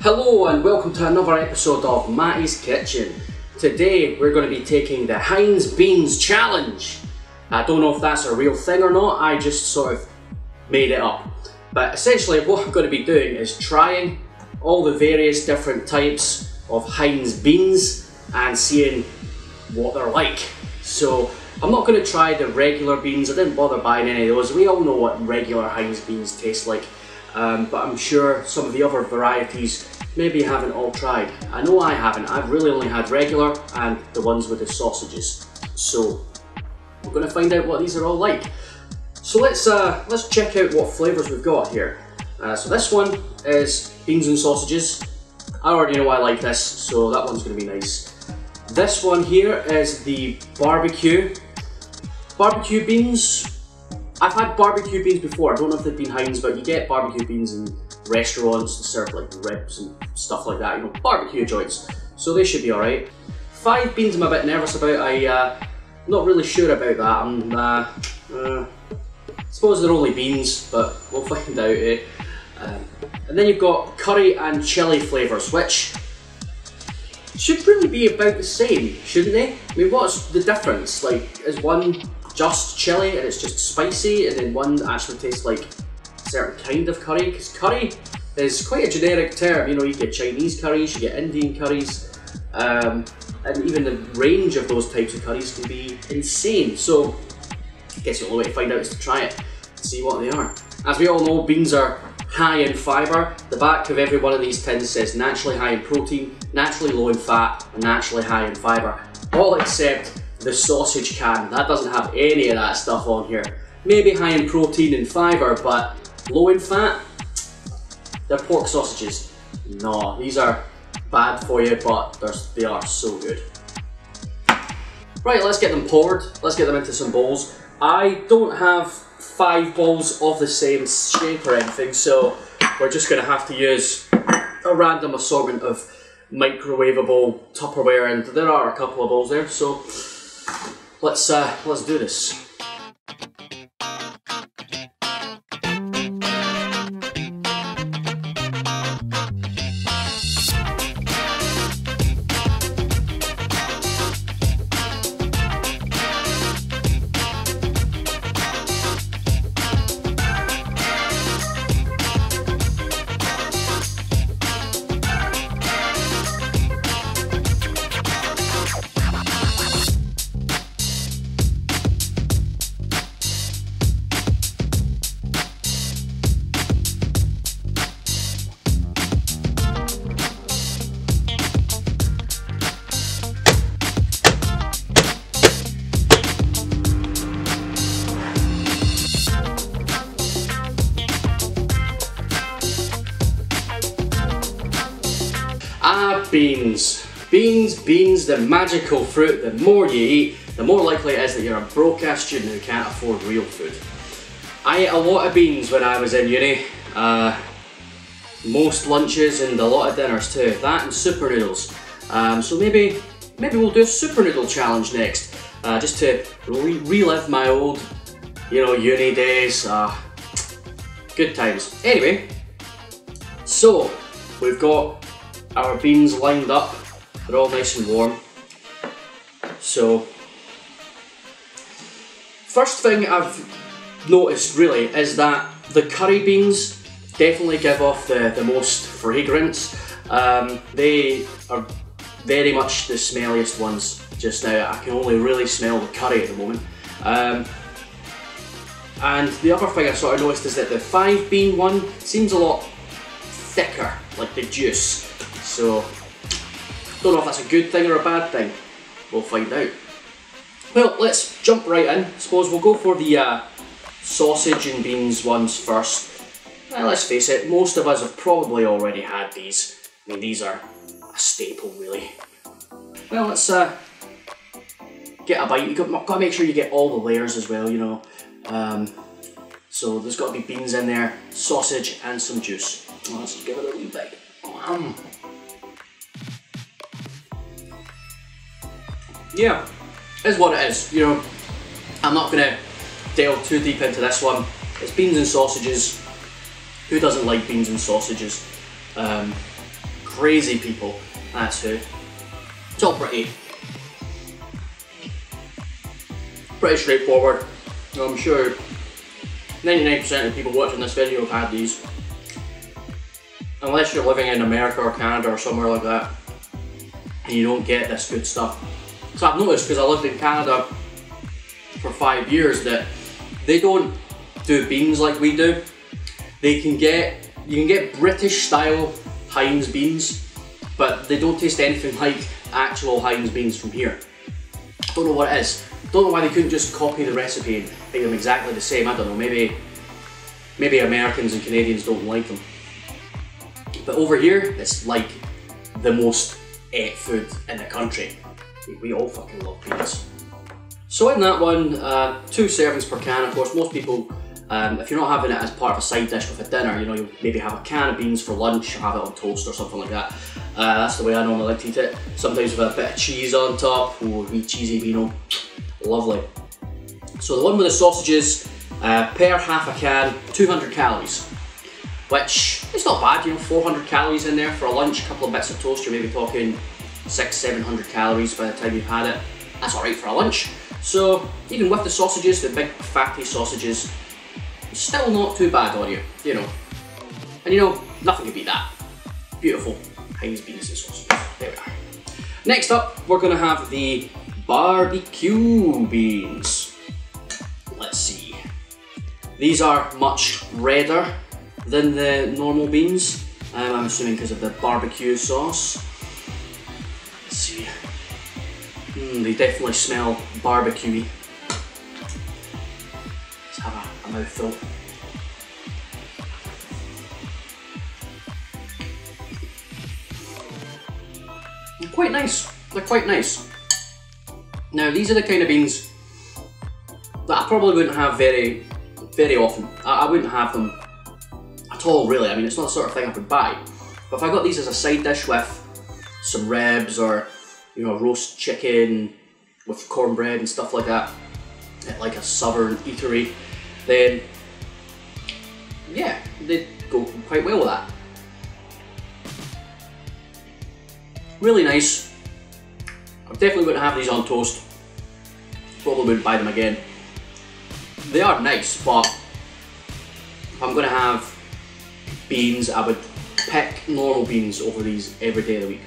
Hello and welcome to another episode of Matty's Kitchen. Today we're going to be taking the Heinz Beanz challenge. I don't know if that's a real thing or not, I just sort of made it up. But essentially what I'm going to be doing is trying all the various different types of Heinz beans and seeing what they're like. So I'm not going to try the regular beans, I didn't bother buying any of those. We all know what regular Heinz beans taste like. But I'm sure some of the other varieties maybe you haven't all tried. I know I haven't. I've really only had regular and the ones with the sausages. So we're going to find out what these are all like. So let's check out what flavours we've got here. So this one is beans and sausages. I already know I like this, so that one's going to be nice. This one here is the barbecue beans. I've had barbecue beans before, I don't know if they've been Heinz, but you get barbecue beans in restaurants to serve like ribs and stuff like that, you know, barbecue joints. So they should be alright. 5 beans I'm a bit nervous about, I'm not really sure about that. I suppose they're only beans, but we'll find out. And then you've got curry and chilli flavours, which should really be about the same, shouldn't they? I mean, what's the difference? Like, is one just chili and it's just spicy, and then one actually tastes like a certain kind of curry? Because curry is quite a generic term, you know, you get Chinese curries, you get Indian curries, and even the range of those types of curries can be insane. So I guess the only way to find out is to try it and see what they are. As we all know, beans are high in fibre. The back of every one of these tins says naturally high in protein, naturally low in fat, and naturally high in fibre. All except the sausage can. That doesn't have any of that stuff on here. Maybe high in protein and fibre, but low in fat? They're pork sausages. No, these are bad for you, but they are so good. Right, let's get them poured. Let's get them into some bowls. I don't have 5 bowls of the same shape or anything, so we're just going to have to use a random assortment of microwavable Tupperware, and there are a couple of bowls there, so let's do this. Beans. Beans, the magical fruit. The more you eat, the more likely it is that you're a broke-ass student who can't afford real food. I ate a lot of beans when I was in uni. Most lunches and a lot of dinners too. That and super noodles. So maybe we'll do a super noodle challenge next. Just to relive my old, you know, uni days. Good times. Anyway, so we've got our beans lined up, they're all nice and warm. So, first thing I've noticed really is that the curry beans definitely give off the most fragrance. They are very much the smelliest ones just now. I can only really smell the curry at the moment. And the other thing I sort of noticed is that the 5 bean one seems a lot thicker, like the juice. So, don't know if that's a good thing or a bad thing. We'll find out. Well, let's jump right in. I suppose we'll go for the sausage and beans ones first. Well, let's face it, most of us have probably already had these. I mean, these are a staple, really. Well, let's get a bite. You've got to make sure you get all the layers as well, you know. So there's got to be beans in there, sausage, and some juice. Well, let's give it a wee bite. Yeah, is what it is, you know. I'm not going to delve too deep into this one. It's beans and sausages. Who doesn't like beans and sausages? crazy people, that's who. It's all pretty straightforward. I'm sure 99% of people watching this video have had these. Unless you're living in America or Canada or somewhere like that, and you don't get this good stuff. So I've noticed, because I lived in Canada for 5 years, that they don't do beans like we do. You can get British style Heinz beans, but they don't taste anything like actual Heinz beans from here. Don't know what it is. Don't know why they couldn't just copy the recipe and make them exactly the same. I don't know, maybe Americans and Canadians don't like them. But over here, it's like the most ate food in the country. We all fucking love beans. So in that one, 2 servings per can. Of course, most people, if you're not having it as part of a side dish with a dinner, you know, you'll maybe have a can of beans for lunch or have it on toast or something like that. That's the way I normally like to eat it. Sometimes with a bit of cheese on top, or wee cheesy vino. Lovely. So the one with the sausages, per half a can, 200 calories. Which is not bad, you know, 400 calories in there for a lunch, a couple of bits of toast, you're maybe talking 600-700 calories by the time you've had it. That's alright for a lunch. So even with the sausages, the big fatty sausages, still not too bad on you, you know. And you know, nothing can beat that. Beautiful Heinz beans and sausages. There we are. Next up, we're going to have the barbecue beans. Let's see. These are much redder than the normal beans. I'm assuming because of the barbecue sauce. Let's see. They definitely smell barbecuey. Let's have a mouthful. They're quite nice. They're quite nice. Now these are the kind of beans that I probably wouldn't have very often. I wouldn't have them at all, really. I mean, it's not the sort of thing I would buy. But if I got these as a side dish with some ribs or, you know, roast chicken with cornbread and stuff like that, at like a southern eatery, then yeah, they'd go quite well with that. Really nice. I definitely wouldn't have these on toast. Probably wouldn't buy them again. They are nice, but if I'm going to have beans, I would pick normal beans over these every day of the week.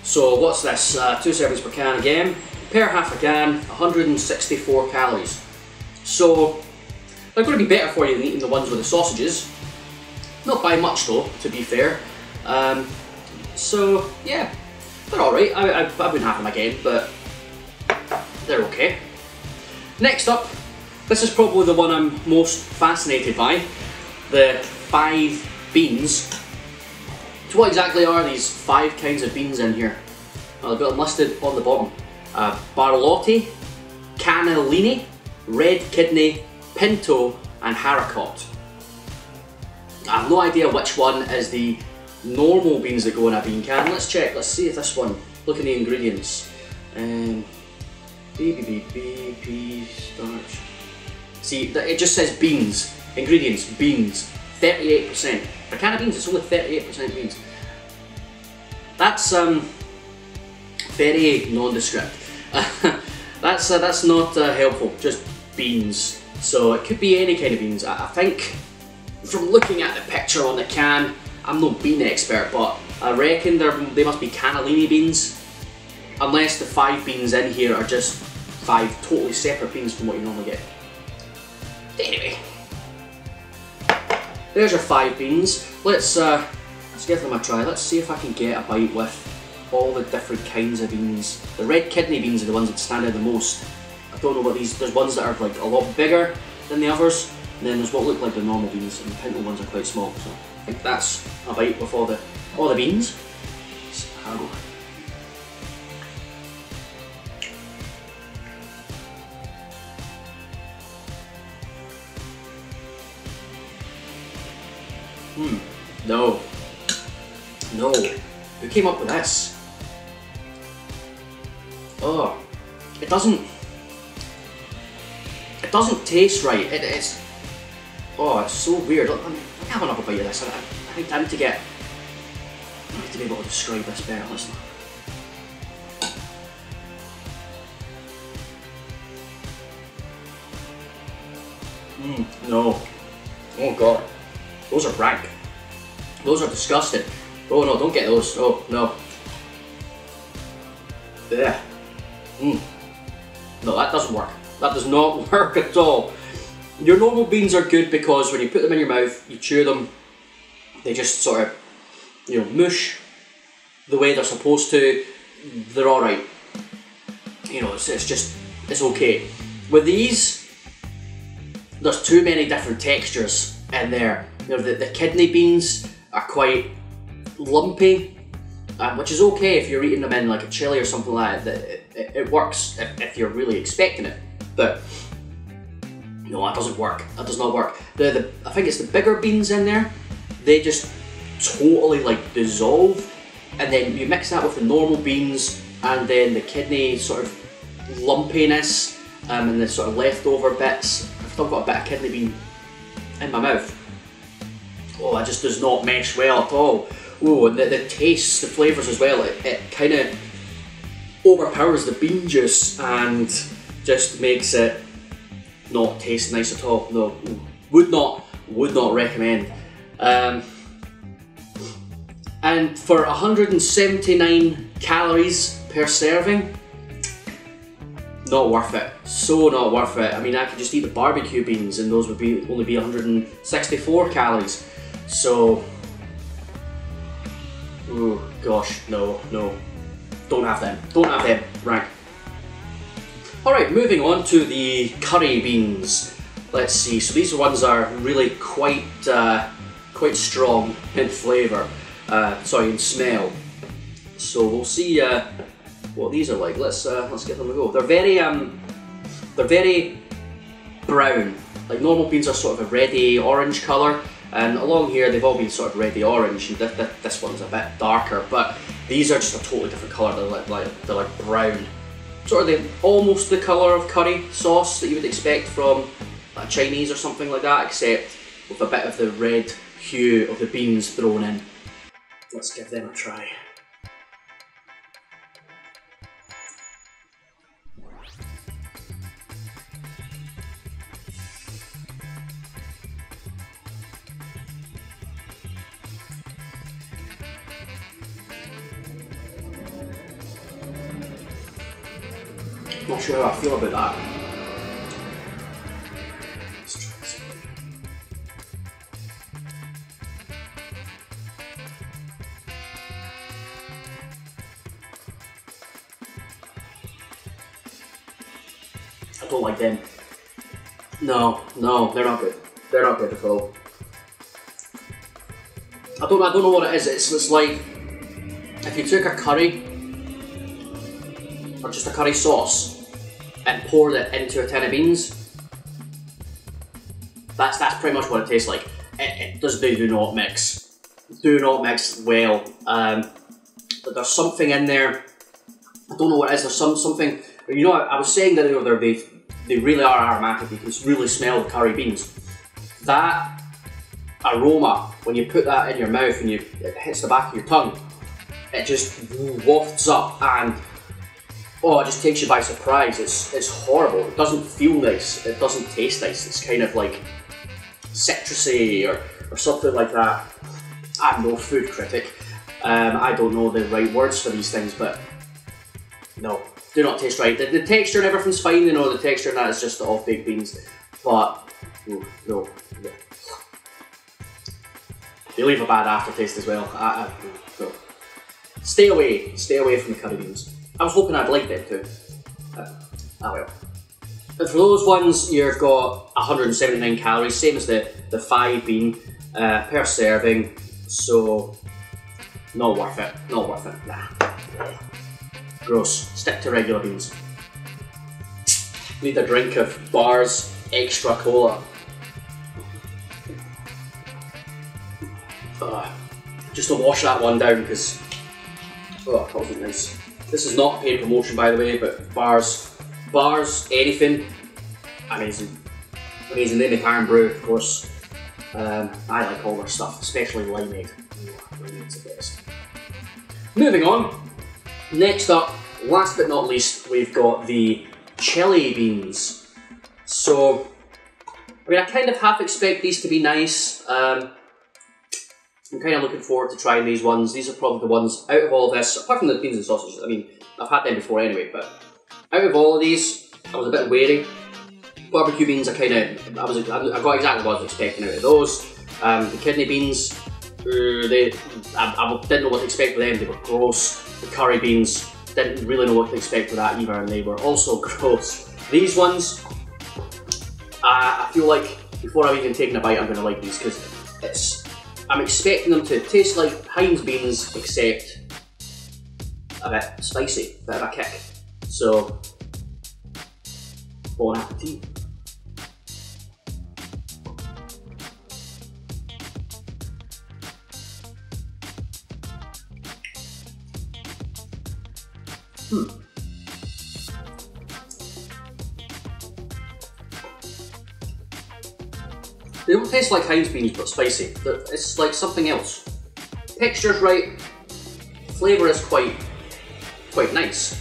So what's this? 2 servings per can again. Per half a can, 164 calories. So they're going to be better for you than eating the ones with the sausages. Not by much though, to be fair. So yeah, they're alright. I wouldn't have them again, but they're okay. Next up, this is probably the one I'm most fascinated by. The 5 beans. So what exactly are these 5 kinds of beans in here? Well, I've got them listed on the bottom. Barlotti, cannellini, red kidney, pinto and haricot. I have no idea which one is the normal beans that go in a bean can. Let's check, let's see if this one, look at the ingredients. Pea starch. See, it just says beans. Ingredients, beans. 38%. For a can of beans, it's only 38% beans. That's very nondescript. That's not helpful. Just beans. So it could be any kind of beans. I think from looking at the picture on the can, I'm no bean expert, but I reckon they must be cannellini beans. Unless the 5 beans in here are just 5 totally separate beans from what you normally get. Anyway, there's your 5 beans. Let's give them a try. Let's see if I can get a bite with all the different kinds of beans. The red kidney beans are the ones that stand out the most. I don't know what these. There's ones that are like a lot bigger than the others, and then there's what look like the normal beans, and the pinto ones are quite small. So I think that's a bite with all the beans. Let's have a go. No. No. Who came up with this? Oh. It doesn't taste right. It's oh, it's so weird. Let me have another bite of this. I need to to be able to describe this better, listen. No. Oh god. Those are rank. Those are disgusting. Oh no, don't get those. Oh no. Yeah. No, that doesn't work. That does not work at all. Your normal beans are good because when you put them in your mouth, you chew them, they just sort of, you know, mush the way they're supposed to. They're alright. You know, it's okay. With these, there's too many different textures in there. You know, the kidney beans are quite lumpy, which is okay if you're eating them in like a chili or something like that. It works if you're really expecting it, but no, that doesn't work. That does not work. I think it's the bigger beans in there. They just totally like dissolve, and then you mix that with the normal beans, and then the kidney sort of lumpiness, and the sort of leftover bits. I've still got a bit of kidney bean in my mouth. Oh, that just does not mesh well at all. Oh, and the tastes, the flavours as well, it kind of overpowers the bean juice and just makes it not taste nice at all. No, would not recommend. And for 179 calories per serving, not worth it. So not worth it. I mean, I could just eat the barbecue beans and those would only be 164 calories. So, oh gosh, no. Don't have them. Right. Alright, moving on to the curry beans. Let's see, so these ones are really quite strong in flavour, in smell. So we'll see what these are like. Let's give them a go. They're very brown. Like normal beans are sort of a reddy orange colour, and along here they've all been sort of reddy orange, and this one's a bit darker, but these are just a totally different colour. They're like brown. Sort of almost the colour of curry sauce that you would expect from like Chinese or something like that, except with a bit of the red hue of the beans thrown in. Let's give them a try. Not sure how I feel about that. Let's try this one. I don't like them. No, they're not good. They're not good at all. I don't know what it is. It's like if you took a curry or just a curry sauce and poured it into a tin of beans. That's pretty much what it tastes like. They do not mix. Do not mix well. But there's something in there. I don't know what it is. There's something. You know, I was saying that they really are aromatic. You can really smell the curry beans. That aroma, when you put that in your mouth and it hits the back of your tongue, it just wafts up and oh, it just takes you by surprise. It's horrible. It doesn't feel nice. It doesn't taste nice. It's kind of like citrusy or something like that. I'm no food critic. I don't know the right words for these things, but no, do not taste right. The texture and everything's fine. You know, the texture and that is just the off-baked beans, but no. They leave a bad aftertaste as well. No. Stay away from the curry beans. I was hoping I'd like them too. Well. But for those ones, you've got 179 calories, same as the 5 bean per serving, so not worth it. Nah. Gross. Stick to regular beans. Need a drink of Bars Extra Cola. Just to wash that one down because that wasn't nice. This is not a paid promotion, by the way, but Bars, anything, amazing. Amazing. They make iron brew, of course. I like all their stuff, especially limeade. Limeade's the best. Moving on. Next up, last but not least, we've got the chili beans. So, I mean, I kind of half expect these to be nice. I'm kind of looking forward to trying these ones. These are probably the ones out of all of this, apart from the beans and sausages. I mean, I've had them before anyway, but out of all of these, I was a bit wary. Barbecue beans, I got exactly what I was expecting out of those. The kidney beans, I didn't know what to expect with them. They were gross. The curry beans, didn't really know what to expect with that either, and they were also gross. These ones, I feel like before I've even taken a bite, I'm going to like these because I'm expecting them to taste like Heinz beans, except a bit spicy, a bit of a kick. So, bon appetit. They don't taste like Heinz beans, but spicy. It's like something else. Texture's right. Flavour is quite nice.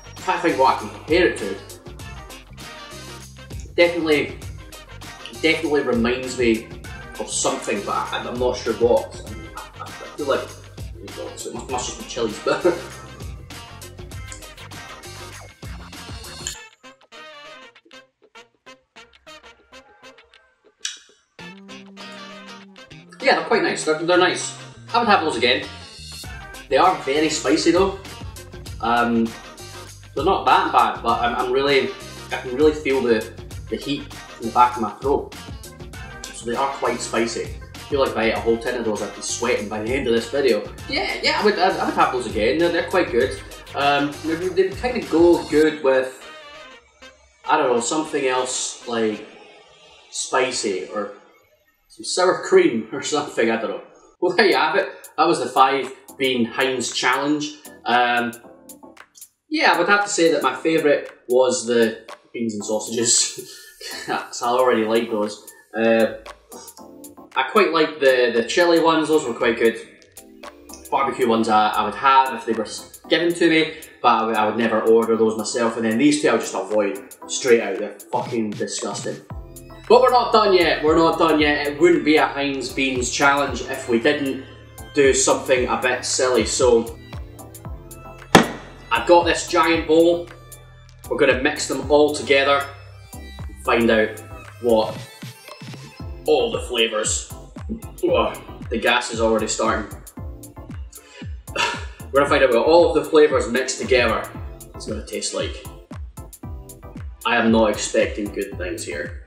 I can't think what I can compare it to. Definitely reminds me of something, but I'm not sure what. I feel like it must just be chilies, but yeah, they're quite nice. They're nice. I would have those again. They are very spicy though. They're not that bad, but I can really feel the heat in the back of my throat. So they are quite spicy. I feel like if I ate a whole tin of those, I'd be sweating by the end of this video. Yeah, I would have those again. They're quite good. They kind of go good with, I don't know, something else like spicy or some sour cream or something, I don't know. Well, there you have it. That was the 5 bean Heinz challenge. Yeah, I would have to say that my favourite was the beans and sausages. So I already like those. I quite like the chili ones, those were quite good. Barbecue ones I would have if they were given to me, but I would never order those myself. And then these two I would just avoid straight out, they're fucking disgusting. But we're not done yet, It wouldn't be a Heinz Beanz challenge if we didn't do something a bit silly. So, I've got this giant bowl. We're going to mix them all together and find out what all the flavours. Oh, the gas is already starting. We're going to find out what all of the flavours mixed together is going to taste like. I am not expecting good things here.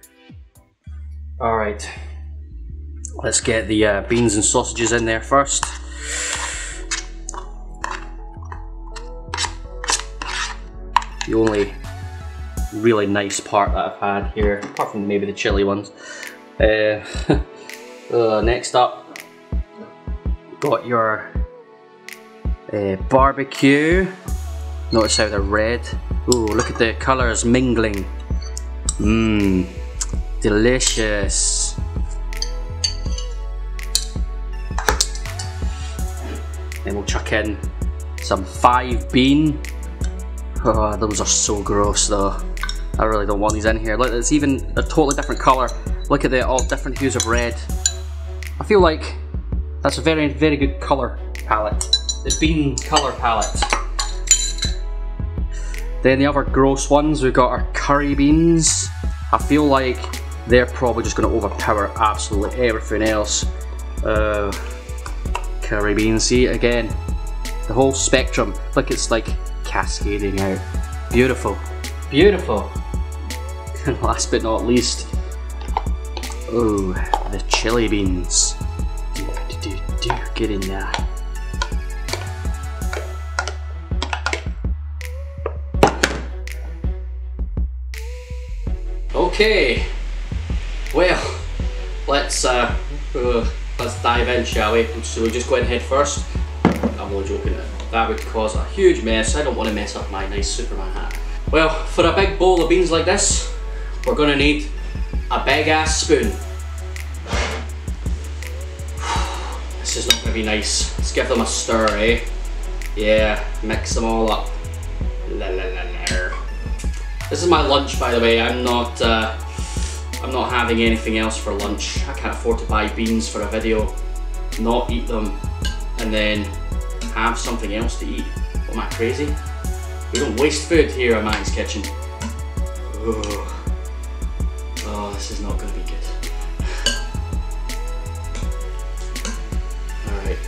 Alright, let's get the beans and sausages in there first. The only really nice part that I've had here, apart from maybe the chili ones. Next up, got your barbecue. Notice how they're red. Ooh, look at the colours mingling. Mmm, delicious. Then we'll chuck in some 5 bean. Oh, those are so gross though. I really don't want these in here. Look, it's even a totally different colour. Look at all different hues of red. I feel like that's a very, very good colour palette. The bean colour palette. Then the other gross ones, we've got our curry beans. I feel like they're probably just going to overpower absolutely everything else. Curry beans, see again, the whole spectrum. Look, it's like cascading out. Beautiful, beautiful. And last but not least, oh, the chili beans. Get in there. Okay, well, let's dive in, shall we? So we're just going head first. I'm only joking. That would cause a huge mess. I don't want to mess up my nice Superman hat. Well, for a big bowl of beans like this, we're going to need a big ass spoon. This is not going to be nice. Let's give them a stir, eh? Yeah, mix them all up. La, la, la, la. This is my lunch, by the way. I'm not having anything else for lunch. I can't afford to buy beans for a video, not eat them, and then have something else to eat. What, am I crazy? We don't waste food here at Matty's Kitchen. Ugh. Oh, this is not going to be good. Alright.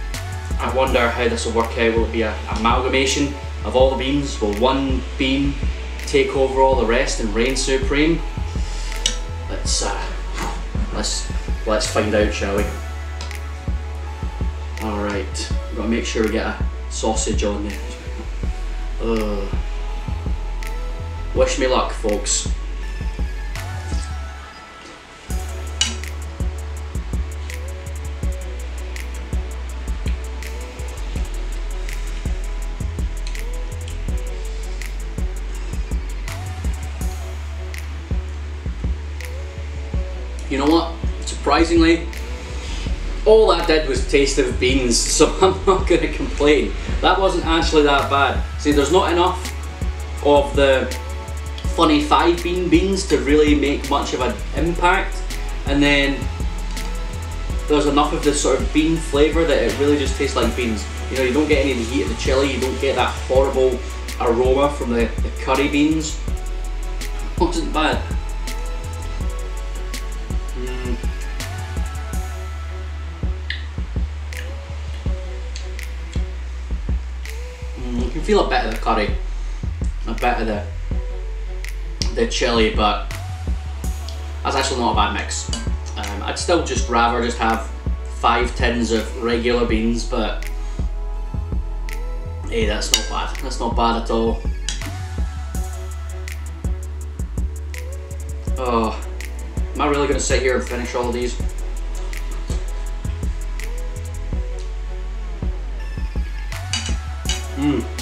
I wonder how this will work out. Will it be an amalgamation of all the beans? Will one bean take over all the rest and reign supreme? Let's find out, shall we? Alright. We've got to make sure we get a sausage on there. Wish me luck, folks. You know what? Surprisingly, all that did was taste of beans, so I'm not going to complain. That wasn't actually that bad. See, there's not enough of the funny 5-bean beans to really make much of an impact, and then there's enough of this sort of bean flavour that it really just tastes like beans. You know, you don't get any of the heat of the chilli, you don't get that horrible aroma from the curry beans. It wasn't bad. You can feel a bit of the curry, a bit of the chilli, but that's actually not a bad mix. I'd still just rather just have 5 tins of regular beans, but hey, that's not bad. That's not bad at all. Oh, am I really going to sit here and finish all of these?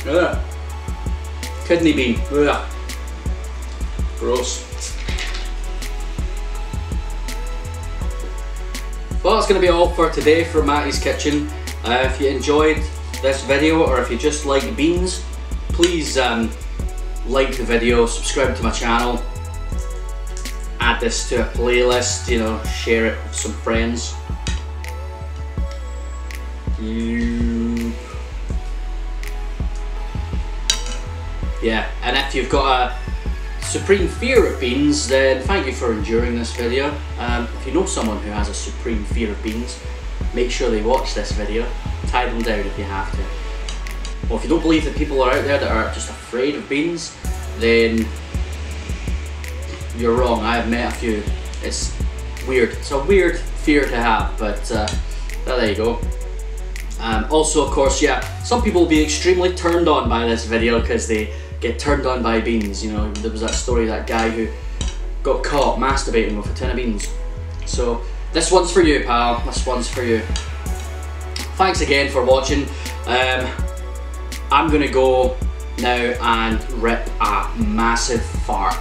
Ugh. Kidney bean. Ugh. Gross. Well, that's going to be all for today for Matty's Kitchen. If you enjoyed this video, or if you just like beans, please like the video, subscribe to my channel, add this to a playlist, you know, share it with some friends. Yeah, and if you've got a supreme fear of beans, then thank you for enduring this video. If you know someone who has a supreme fear of beans, make sure they watch this video. Tie them down if you have to. Or if you don't believe that people are out there that are just afraid of beans, then you're wrong. I have met a few. It's weird. It's a weird fear to have, but there you go. Also, of course, yeah, some people will be extremely turned on by this video because they get turned on by beans. You know, there was that story of that guy who got caught masturbating with a tin of beans. So this one's for you, pal. This one's for you. Thanks again for watching. I'm gonna go now and rip a massive fart.